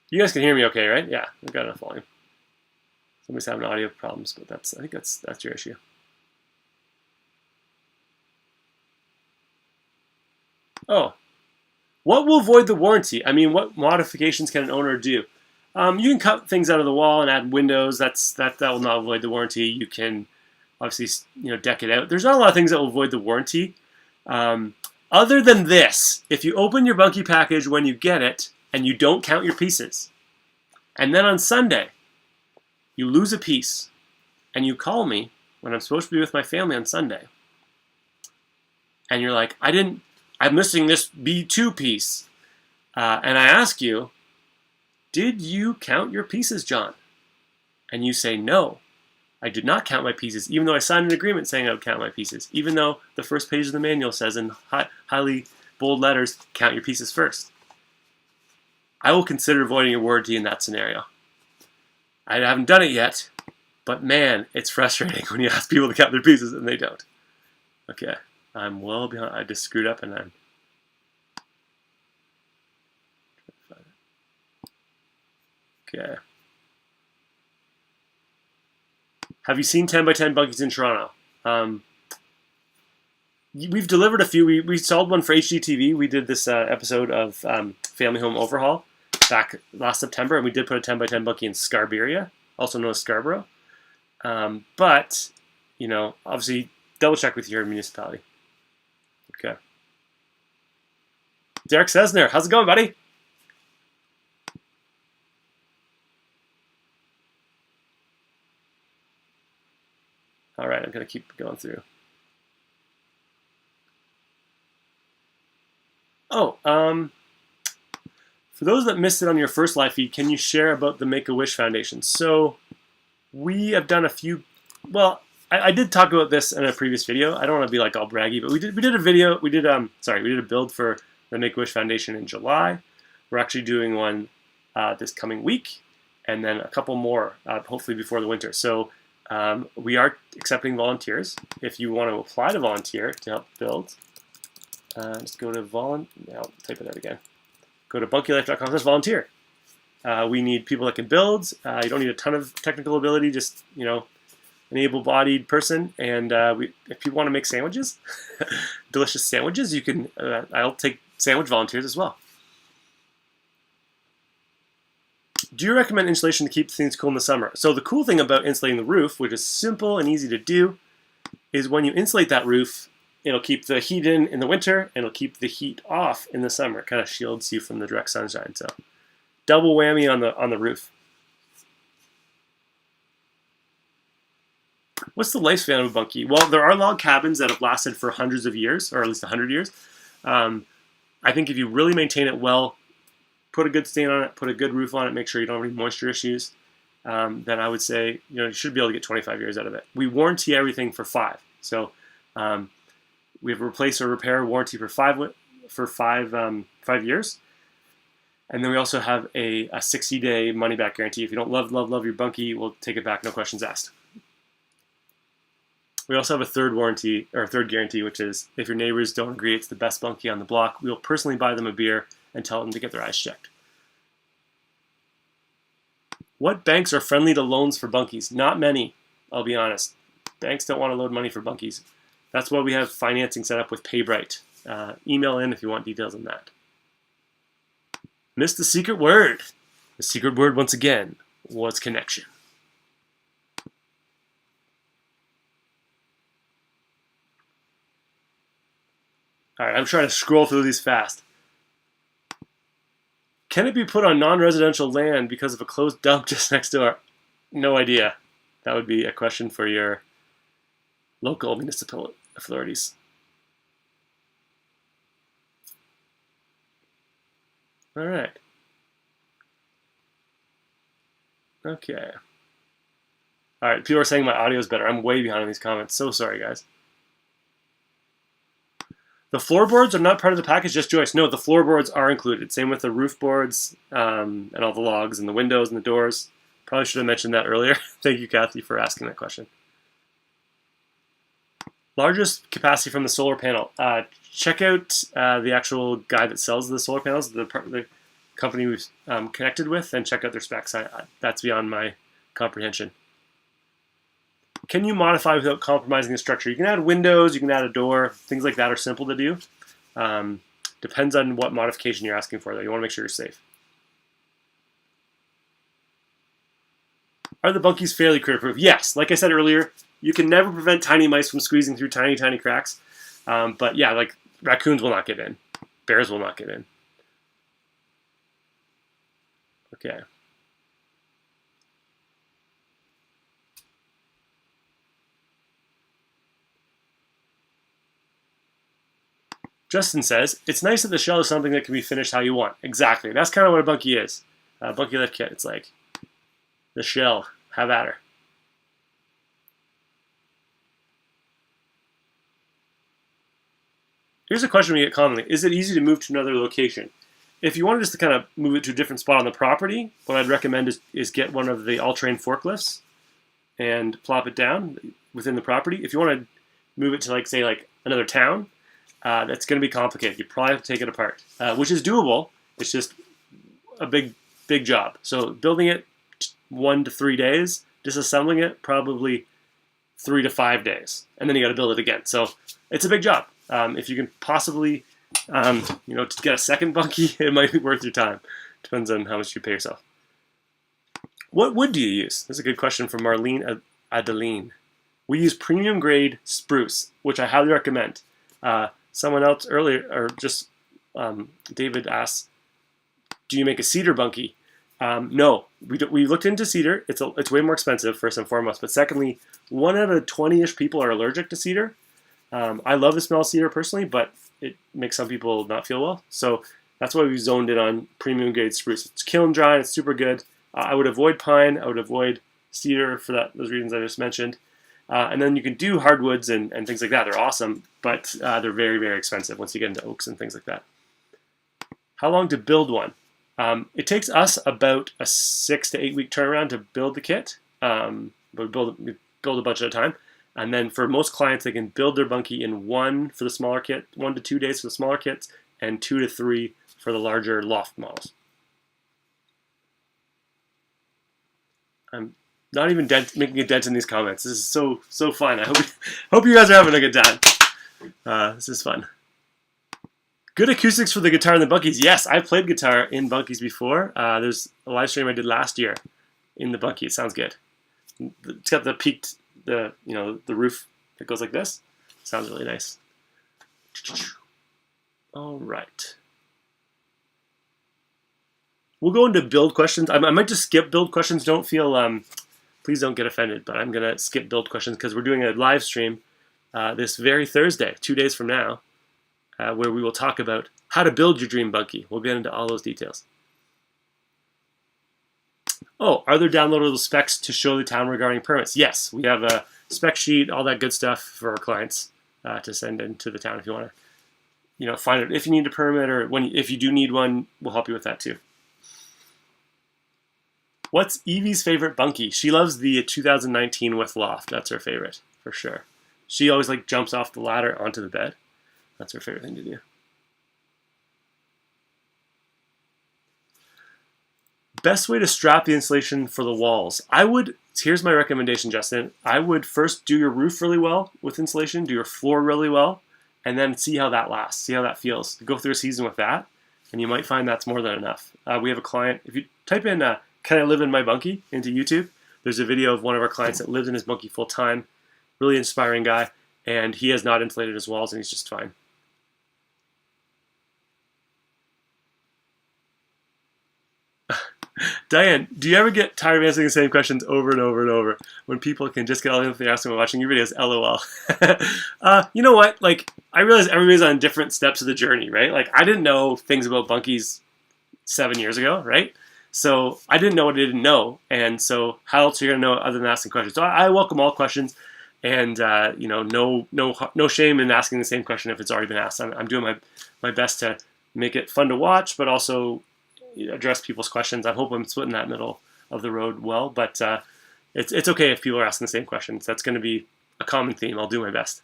You guys can hear me okay, right? Yeah, I've got enough volume. Somebody's having audio problems, but I think that's your issue. Oh, what will void the warranty? I mean, what modifications can an owner do? You can cut things out of the wall and add windows. That will not void the warranty. You can obviously deck it out. There's not a lot of things that will void the warranty. Other than this, if you open your Bunkie package when you get it and you don't count your pieces, and then on Sunday you lose a piece, and you call me when I'm supposed to be with my family on Sunday, and you're like, I'm missing this B2 piece. And I ask you, did you count your pieces, John? And you say, no, I did not count my pieces, even though I signed an agreement saying I would count my pieces, even though the first page of the manual says in highly bold letters, count your pieces first. I will consider voiding your warranty in that scenario. I haven't done it yet, but man, it's frustrating when you ask people to count their pieces and they don't. Okay. I'm well behind. I just screwed up and I'm. Okay. Have you seen 10 by 10 Bunkies in Toronto? We've delivered a few. We sold one for HGTV. We did this episode of Family Home Overhaul back last September, and we did put a 10 by 10 Bunkie in Scarberia, also known as Scarborough. But, obviously, double check with your municipality. Okay. Derek Sesner, how's it going, buddy? All right, I'm going to keep going through. Oh, for those that missed it on your first live feed, can you share about the Make-A-Wish Foundation? So we have done a few, well, I did talk about this in a previous video. I don't want to be like all braggy, but we did a video. We did a build for the Make-A-Wish Foundation in July. We're actually doing one this coming week, and then a couple more hopefully before the winter. So we are accepting volunteers. If you want to apply to volunteer to help build, just go to I'll type it out again. Go to bunkielife.com/volunteer. We need people that can build. You don't need a ton of technical ability, just an able-bodied person, and if people want to make sandwiches, delicious sandwiches, you can. I'll take sandwich volunteers as well. Do you recommend insulation to keep things cool in the summer? So the cool thing about insulating the roof, which is simple and easy to do, is when you insulate that roof, it'll keep the heat in the winter, and it'll keep the heat off in the summer. It kind of shields you from the direct sunshine. So double whammy on the roof. What's the lifespan of a Bunkie? Well, there are log cabins that have lasted for hundreds of years, or at least 100 years. I think if you really maintain it well, put a good stain on it, put a good roof on it, make sure you don't have any moisture issues, then I would say you should be able to get 25 years out of it. We warranty everything for 5. So We have a replace or repair warranty for 5 years. And then we also have a 60-day money-back guarantee. If you don't love your Bunkie, we'll take it back, no questions asked. We also have a third warranty, or a third guarantee, which is if your neighbors don't agree it's the best Bunkie on the block, we'll personally buy them a beer and tell them to get their eyes checked. What banks are friendly to loans for Bunkies? Not many, I'll be honest. Banks don't want to load money for Bunkies. That's why we have financing set up with PayBright. Email in if you want details on that. Missed the secret word. The secret word, once again, was connection. All right, I'm trying to scroll through these fast. Can it be put on non-residential land because of a closed dump just next door? No idea. That would be a question for your local municipal authorities. All right. Okay. All right, people are saying my audio is better. I'm way behind on these comments. So sorry, guys. The floorboards are not part of the package, just joists. No, the floorboards are included. Same with the roof boards and all the logs and the windows and the doors. Probably should have mentioned that earlier. Thank you, Kathy, for asking that question. Largest capacity from the solar panel. Check out the actual guy that sells the solar panels, the company we've connected with, and check out their specs. That's beyond my comprehension. Can you modify without compromising the structure? You can add windows, you can add a door. Things like that are simple to do. Depends on what modification you're asking for, though. You want to make sure you're safe. Are the Bunkies fairly critter-proof? Yes. Like I said earlier, you can never prevent tiny mice from squeezing through tiny, tiny cracks. But yeah, like raccoons will not get in. Bears will not get in. Okay. Justin says, it's nice that the shell is something that can be finished how you want. Exactly. That's kind of what a Bunkie is. A Bunkie lift kit. It's like the shell. Have at her. Here's a question we get commonly. Is it easy to move to another location? If you wanted just to kind of move it to a different spot on the property, what I'd recommend is get one of the all-terrain forklifts and plop it down within the property. If you want to move it to, like, say, like another town, that's going to be complicated. You probably have to take it apart, which is doable. It's just a big job. So building it 1 to 3 days, disassembling it probably 3 to 5 days, and then you got to build it again. So it's a big job. If you can possibly, to get a second Bunkie, it might be worth your time. Depends on how much you pay yourself. What wood do you use? That's a good question from Marlene Adeline. We use premium grade spruce, which I highly recommend. Someone else earlier, or just David asks, do you make a cedar Bunkie? No, we looked into cedar. It's way more expensive, first and foremost. But secondly, 1 out of 20-ish people are allergic to cedar. I love the smell of cedar personally, but it makes some people not feel well. So that's why we zoned in on premium grade spruce. It's kiln dry, it's super good. I would avoid pine. I would avoid cedar for those reasons I just mentioned. And then you can do hardwoods and things like that. They're awesome, but they're very, very expensive once you get into oaks and things like that. How long to build one? It takes us about a 6 to 8 week turnaround to build the kit. But we build a bunch at a time. And then for most clients, they can build their Bunkie in 1 for the smaller kit, 1 to 2 days for the smaller kits, and 2 to 3 for the larger loft models. I'm not even making a dent in these comments. This is so fun. I hope you guys are having a good time. This is fun. Good acoustics for the guitar and the Bunkies. Yes, I've played guitar in Bunkies before. There's a live stream I did last year in the Bunkie. It sounds good. It's got the peaked, the roof that goes like this. Sounds really nice. All right. We'll go into build questions. I might just skip build questions. Don't feel, please don't get offended, but I'm going to skip build questions because we're doing a live stream this very Thursday, 2 days from now, where we will talk about how to build your dream Bunkie. We'll get into all those details. Oh, are there downloadable specs to show the town regarding permits? Yes, we have a spec sheet, all that good stuff for our clients. to send into the town if you want to, find it if you need a permit, or if you do need one, we'll help you with that too. What's Evie's favorite bunkie? She loves the 2019 with loft. That's her favorite for sure. She always jumps off the ladder onto the bed. That's her favorite thing to do. Best way to strap the insulation for the walls. Here's my recommendation, Justin. I would first do your roof really well with insulation, do your floor really well, and then see how that lasts, see how that feels. Go through a season with that, and you might find that's more than enough. We have a client, if you type in, can I live in my bunkie into YouTube, there's a video of one of our clients that lives in his bunkie full time, really inspiring guy, and he has not insulated his walls and he's just fine. Diane, do you ever get tired of answering the same questions over and over and over when people can just get all the info they ask them while watching your videos? LOL. You know what? I realize everybody's on different steps of the journey, right? I didn't know things about bunkies 7 years ago, right? So I didn't know what I didn't know, and so how else are you gonna know other than asking questions? So I welcome all questions, and no shame in asking the same question if it's already been asked. I'm doing my best to make it fun to watch, but also address people's questions. I hope I'm splitting that middle of the road well, but it's okay if people are asking the same questions. That's going to be a common theme. I'll do my best.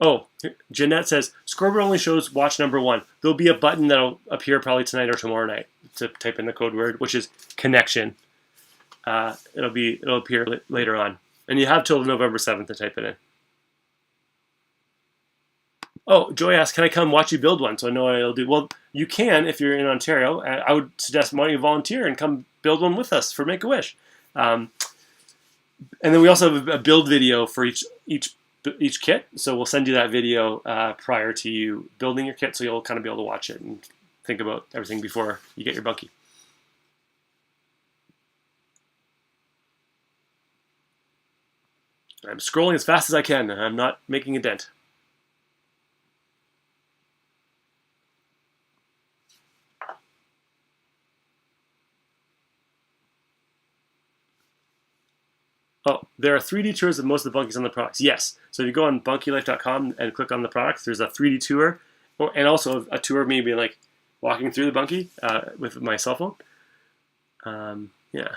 Oh, Jeanette says, Scoreboard only shows watch number 1. There'll be a button that'll appear probably tonight or tomorrow night to type in the code word, which is connection. It'll appear later on. And you have till November 7th to type it in. Oh, Joy asked, can I come watch you build one? So I know what I'll do. Well, you can if you're in Ontario. I would suggest why don't you volunteer and come build one with us for Make-A-Wish. And then we also have a build video for each kit. So we'll send you that video prior to you building your kit, so you'll kind of be able to watch it and think about everything before you get your bunkie. I'm scrolling as fast as I can, and I'm not making a dent. Oh, there are 3D tours of most of the bunkies on the products. Yes. So if you go on bunkielife.com and click on the products, there's a 3D tour, and also a tour of me being walking through the bunkie with my cell phone. Yeah.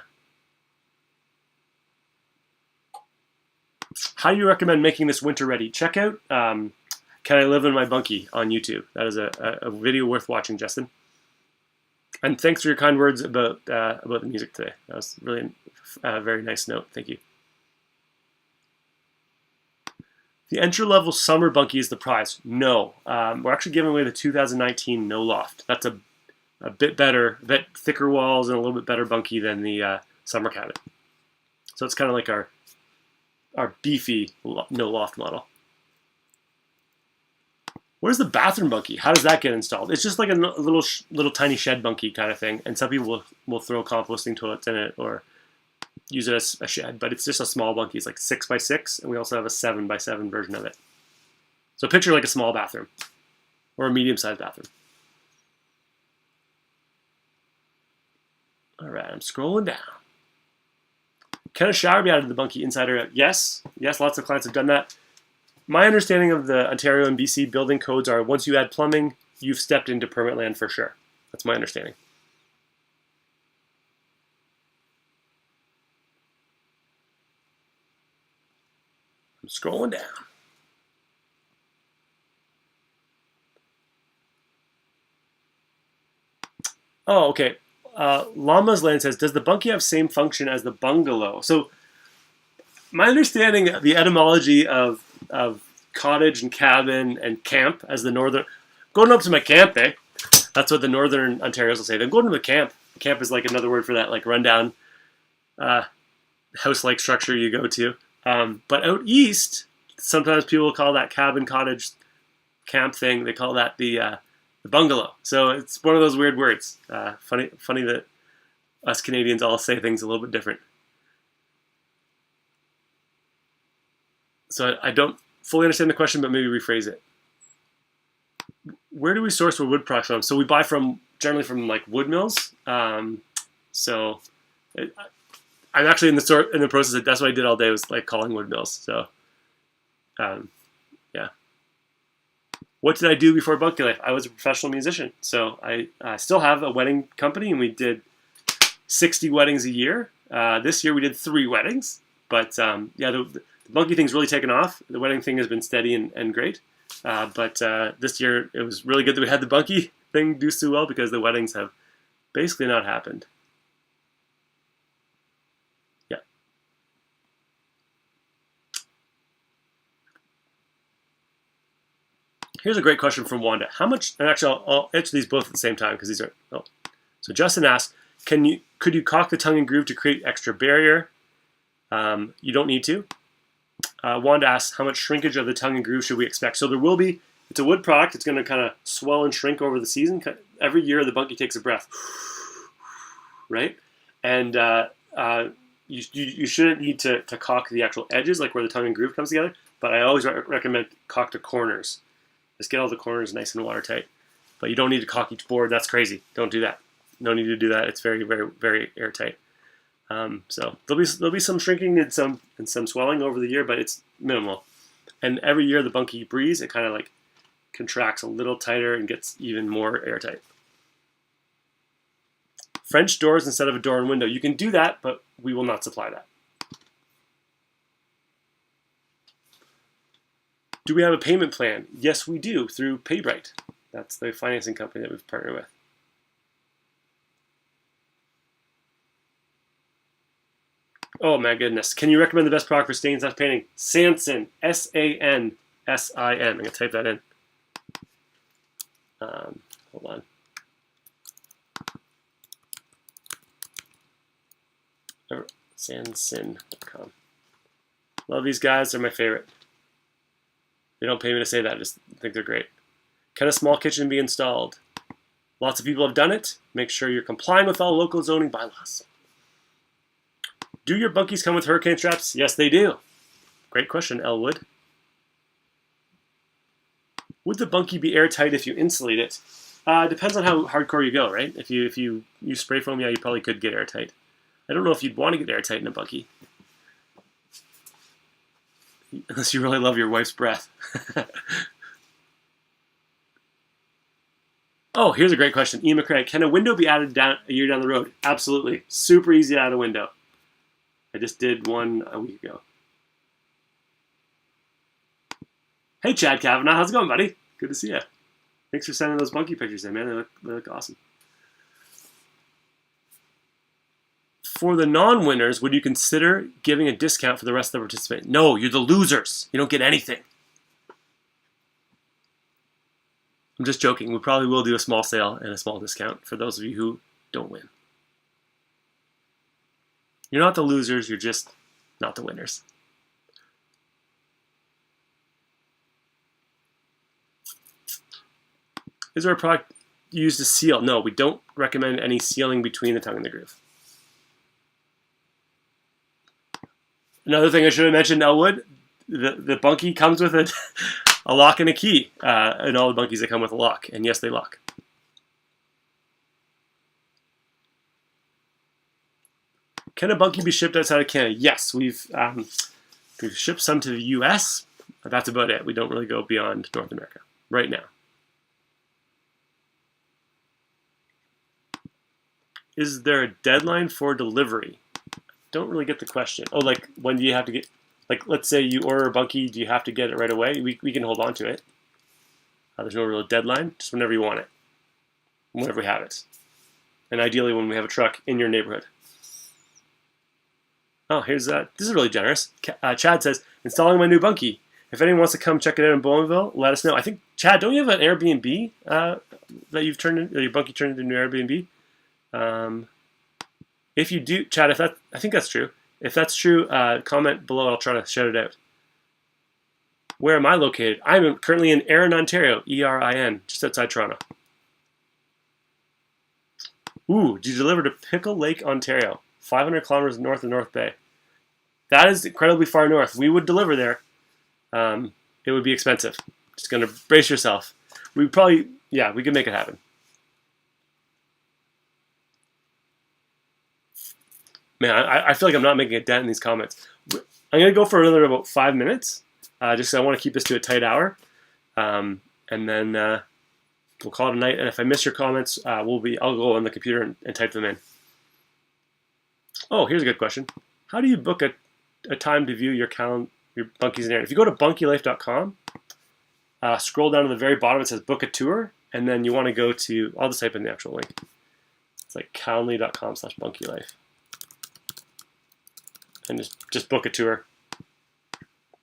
How do you recommend making this winter ready? Check out Can I Live in My Bunkie on YouTube. That is a video worth watching, Justin. And thanks for your kind words about the music today. That was really a very nice note. Thank you. The entry-level summer bunkie is the prize. No. We're actually giving away the 2019 No Loft. That's a bit better, a bit thicker walls and a little bit better bunkie than the summer cabin. So it's kind of like our beefy No Loft model. Where's the bathroom bunkie? How does that get installed? It's just like a little tiny shed bunkie kind of thing, and some people will throw composting toilets in it or use it as a shed, but it's just a small bunkie. It's like 6x6, and we also have a 7x7 version of it. So picture like a small bathroom or a medium-sized bathroom. All right, I'm scrolling down. Can a shower be added to the bunkie inside or out? Yes, lots of clients have done that. My understanding of the Ontario and BC building codes are once you add plumbing, you've stepped into permit land for sure. That's my understanding. I'm scrolling down. Oh, okay. Llama's Land says, does the bunkie have same function as the bungalow? So my understanding of the etymology of cottage and cabin and camp as the northern, going up to my camp, eh? That's what the northern Ontarians will say. They're going to the camp. Camp is like another word for that, like rundown house-like structure you go to. But out east, sometimes people call that cabin, cottage, camp thing, they call that the bungalow. So it's one of those weird words. Funny that us Canadians all say things a little bit different. So I don't fully understand the question, but maybe rephrase it. Where do we source our wood products from? So we buy generally from like wood mills. So I'm actually in the process. That's what I did all day, was like calling windmills. So yeah. What did I do before Bunkie life? I was a professional musician. So I still have a wedding company, and we did 60 weddings a year. This year we did 3 weddings. But yeah, the Bunkie thing's really taken off. The wedding thing has been steady and great. But this year it was really good that we had the Bunkie thing do so well, because the weddings have basically not happened. Yeah. Here's a great question from Wanda. How much, and actually I'll answer these both at the same time, because these are, So Justin asks, could you caulk the tongue and groove to create extra barrier? You don't need to. Wanda asks, how much shrinkage of the tongue and groove should we expect? So there will be, it's a wood product. It's going to kind of swell and shrink over the season. Every year the Bunkie takes a breath, right? And you shouldn't need to caulk the actual edges, like where the tongue and groove comes together. But I always recommend caulk the corners. Just get all the corners nice and watertight. But you don't need to caulk each board. That's crazy. Don't do that. No need to do that. It's very, very, very airtight. So there'll be some shrinking and some swelling over the year, but it's minimal. And every year the Bunkie breeze, it kind of like contracts a little tighter and gets even more airtight. French doors instead of a door and window. You can do that, but we will not supply that. Do we have a payment plan? Yes, we do, through PayBright. That's the financing company that we've partnered with. Oh my goodness. Can you recommend the best product for stained glass painting? Sansin. S-A-N-S-I-N. I'm going to type that in. Hold on. Sansin.com. Love these guys. They're my favorite. They don't pay me to say that. I just think they're great. Can a small kitchen be installed? Lots of people have done it. Make sure you're complying with all local zoning bylaws. Do your Bunkies come with hurricane straps? Yes, they do. Great question, Elwood. Would the Bunkie be airtight if you insulate it? Depends on how hardcore you go, right? If you use spray foam, yeah, you probably could get airtight. I don't know if you'd want to get airtight in a Bunkie. Unless you really love your wife's breath. Oh, here's a great question. Ian McCrae, can a window be added a year down the road? Absolutely. Super easy to add a window. I just did one a week ago. Hey, Chad Kavanaugh. How's it going, buddy? Good to see you. Thanks for sending those Bunkie pictures in, man. They look awesome. For the non-winners, would you consider giving a discount for the rest of the participants? No, you're the losers. You don't get anything. I'm just joking. We probably will do a small sale and a small discount for those of you who don't win. You're not the losers, you're just not the winners. Is there a product used to seal? No, we don't recommend any sealing between the tongue and the groove. Another thing I should have mentioned, Elwood, the Bunkie comes with a lock and a key, and all the Bunkies that come with a lock, and yes, they lock. Can a Bunkie be shipped outside of Canada? Yes, we've shipped some to the US, but that's about it. We don't really go beyond North America right now. Is there a deadline for delivery? Don't really get the question. Oh, like when do you have to get, like let's say you order a Bunkie, do you have to get it right away? We can hold on to it. There's no real deadline, just whenever you want it, whenever we have it. And ideally when we have a truck in your neighborhood. Oh, here's that. This is really generous. Chad says, installing my new Bunkie. If anyone wants to come check it out in Bowmanville, let us know. I think, Chad, don't you have an Airbnb that you've turned into, your Bunkie turned into an Airbnb? If you do, Chad, I think that's true. If that's true, comment below. I'll try to shout it out. Where am I located? I'm currently in Erin, Ontario. E-R-I-N, just outside Toronto. Ooh, you deliver to Pickle Lake, Ontario, 500 kilometers north of North Bay. That is incredibly far north. We would deliver there. It would be expensive. Just gonna brace yourself. We probably, yeah, we could make it happen. Man, I feel like I'm not making a dent in these comments. I'm going to go for another about 5 minutes, just because I want to keep this to a tight hour. And then we'll call it a night. And if I miss your comments, I'll go on the computer and type them in. Oh, here's a good question. How do you book a time to view your Bunkie's itinerary? If you go to bunkielife.com, scroll down to the very bottom, it says book a tour, and then you want to go to, I'll just type in the actual link. It's like calendly.com/bunkielife. And just book a tour.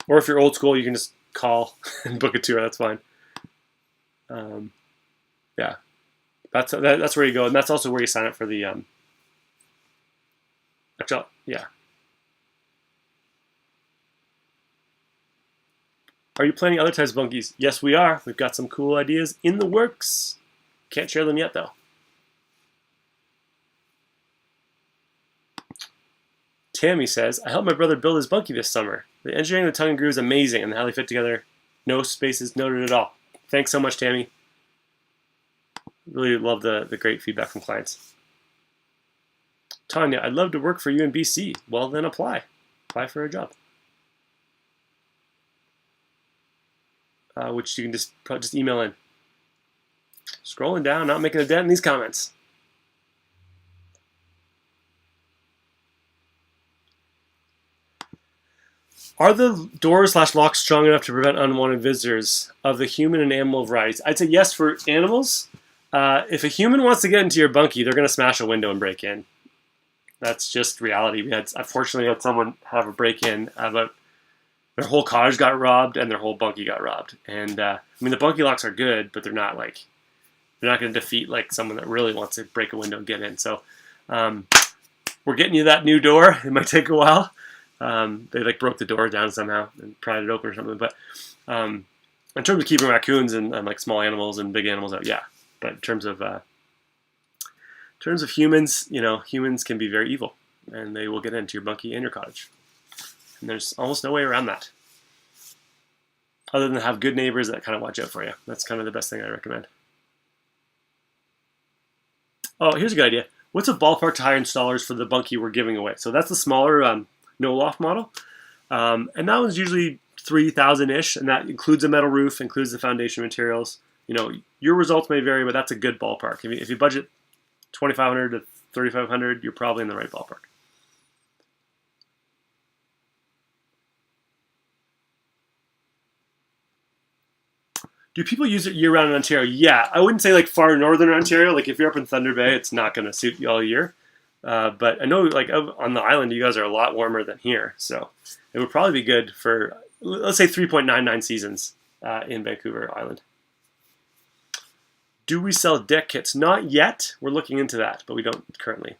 Or if you're old school, you can just call and book a tour, that's fine. Yeah, that's where you go, and that's also where you sign up for the, actually, yeah. Are you planning other types of bunkies? Yes, we are. We've got some cool ideas in the works. Can't share them yet, though. Tammy says, I helped my brother build his bunkie this summer. The engineering of the tongue and groove is amazing, and how they fit together, no spaces noted at all. Thanks so much, Tammy. Really love the great feedback from clients. Tanya, I'd love to work for you in BC. Well, then apply. Apply for a job. Which you can just email in. Scrolling down, not making a dent in these comments. Are the doors/locks strong enough to prevent unwanted visitors of the human and animal varieties? I'd say yes for animals. If a human wants to get into your bunkie, they're going to smash a window and break in. That's just reality. Unfortunately, had someone have a break-in, but their whole cottage got robbed and their whole bunkie got robbed. And I mean, the bunkie locks are good, but they're not going to defeat like someone that really wants to break a window and get in. So we're getting you that new door. It might take a while. They broke the door down somehow and pried it open or something. But in terms of keeping raccoons and like small animals and big animals out, yeah. But in terms of humans, humans can be very evil, and they will get into your bunkie and your cottage. And there's almost no way around that, other than have good neighbors that kind of watch out for you. That's kind of the best thing I recommend. Oh, here's a good idea. What's a ballpark to hire installers for the bunkie we're giving away? So that's the smaller no loft model, and that one's usually $3,000-ish, and that includes a metal roof, includes the foundation materials. Your results may vary, but that's a good ballpark. If you budget $2,500 to $3,500, you're probably in the right ballpark. Do people use it year-round in Ontario? Yeah, I wouldn't say like far northern Ontario. Like if you're up in Thunder Bay, it's not going to suit you all year. But I know like on the island, you guys are a lot warmer than here. So it would probably be good for, let's say 3.99 seasons in Vancouver Island. Do we sell deck kits? Not yet. We're looking into that, but we don't currently.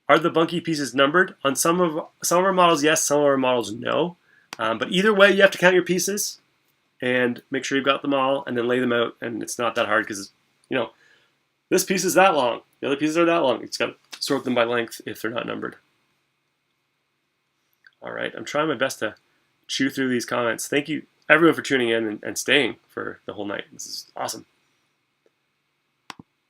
Are the bunkie pieces numbered? On some of our models, yes. Some of our models, no. But either way, you have to count your pieces and make sure you've got them all, and then lay them out. And it's not that hard because, this piece is that long. The other pieces are that long. You just got to sort them by length if they're not numbered. All right, I'm trying my best to chew through these comments. Thank you, everyone, for tuning in and staying for the whole night. This is awesome.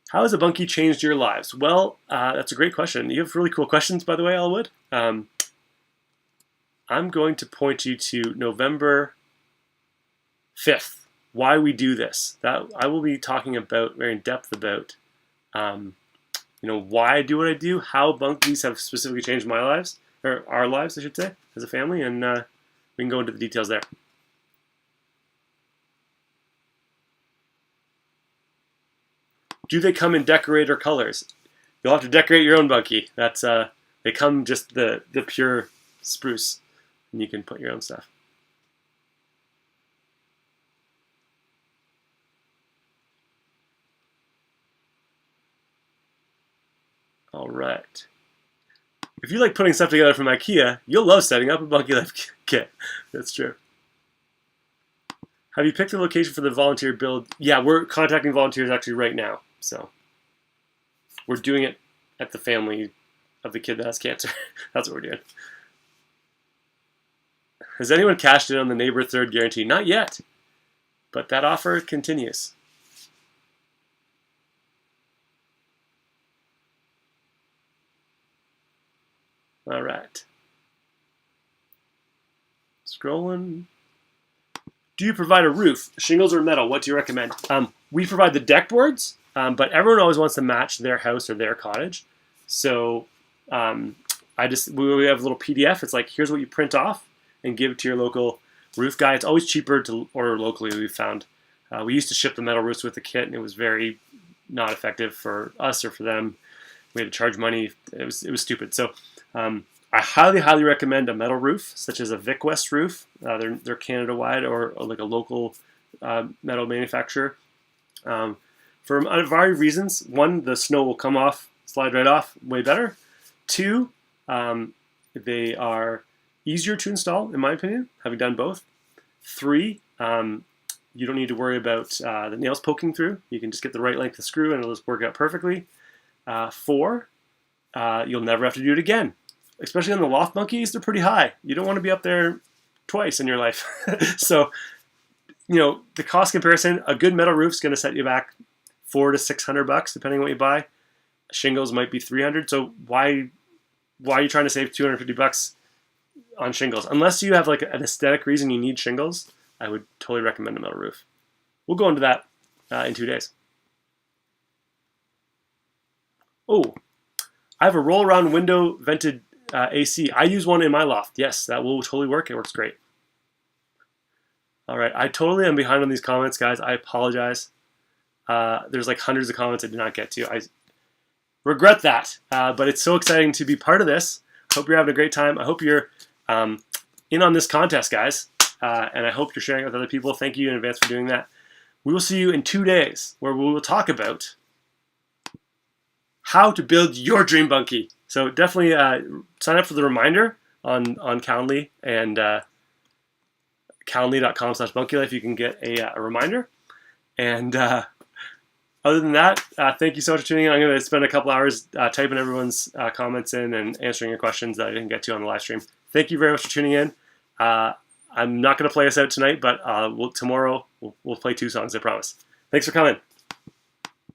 How has a bunkie changed your lives? Well, that's a great question. You have really cool questions, by the way, Elwood. I'm going to point you to November 5th, why we do this. That I will be talking about very in depth about, why I do what I do, how bunkies have specifically changed my lives, or our lives, I should say, as a family, and we can go into the details there. Do they come in decorator colors? You'll have to decorate your own bunkie. That's they come just the pure spruce, and you can put your own stuff. All right. If you like putting stuff together from IKEA, you'll love setting up a Bunkie Life kit. That's true. Have you picked a location for the volunteer build? Yeah, we're contacting volunteers actually right now. So we're doing it at the family of the kid that has cancer. That's what we're doing. Has anyone cashed in on the neighbor third guarantee? Not yet, but that offer continues. All right. Scrolling. Do you provide a roof, shingles or metal? What do you recommend? We provide the deck boards, but everyone always wants to match their house or their cottage. So we have a little PDF. It's like, here's what you print off and give to your local roof guy. It's always cheaper to order locally, we've found. We used to ship the metal roofs with the kit, and it was very not effective for us or for them. We had to charge money. It was stupid. So I highly recommend a metal roof, such as a Vic West roof. They're Canada-wide or like a local metal manufacturer. For a variety of reasons. One, the snow will come off, slide right off, way better. Two, they are easier to install, in my opinion, having done both. Three, you don't need to worry about the nails poking through. You can just get the right length of screw and it'll just work out perfectly. Four, you'll never have to do it again. Especially on the loft bunkies, they're pretty high. You don't want to be up there twice in your life. So, the cost comparison, a good metal roof is going to set you back $400 to $600, depending on what you buy. Shingles might be $300. So why are you trying to save $250 on shingles? Unless you have like an aesthetic reason you need shingles, I would totally recommend a metal roof. We'll go into that in 2 days. Oh, I have a roll-around window vented AC. I use one in my loft. Yes, that will totally work. It works great. All right, I totally am behind on these comments, guys. I apologize. There's like hundreds of comments I did not get to. I regret that, but it's so exciting to be part of this. Hope you're having a great time. I hope you're in on this contest, guys, and I hope you're sharing it with other people. Thank you in advance for doing that. We will see you in 2 days, where we will talk about how to build your dream bunkie. So definitely sign up for the reminder on Calendly and calendly.com/bunkielife. You can get a reminder. And other than that, thank you so much for tuning in. I'm going to spend a couple hours typing everyone's comments in and answering your questions that I didn't get to on the live stream. Thank you very much for tuning in. I'm not going to play us out tonight, but tomorrow we'll play 2 songs, I promise. Thanks for coming.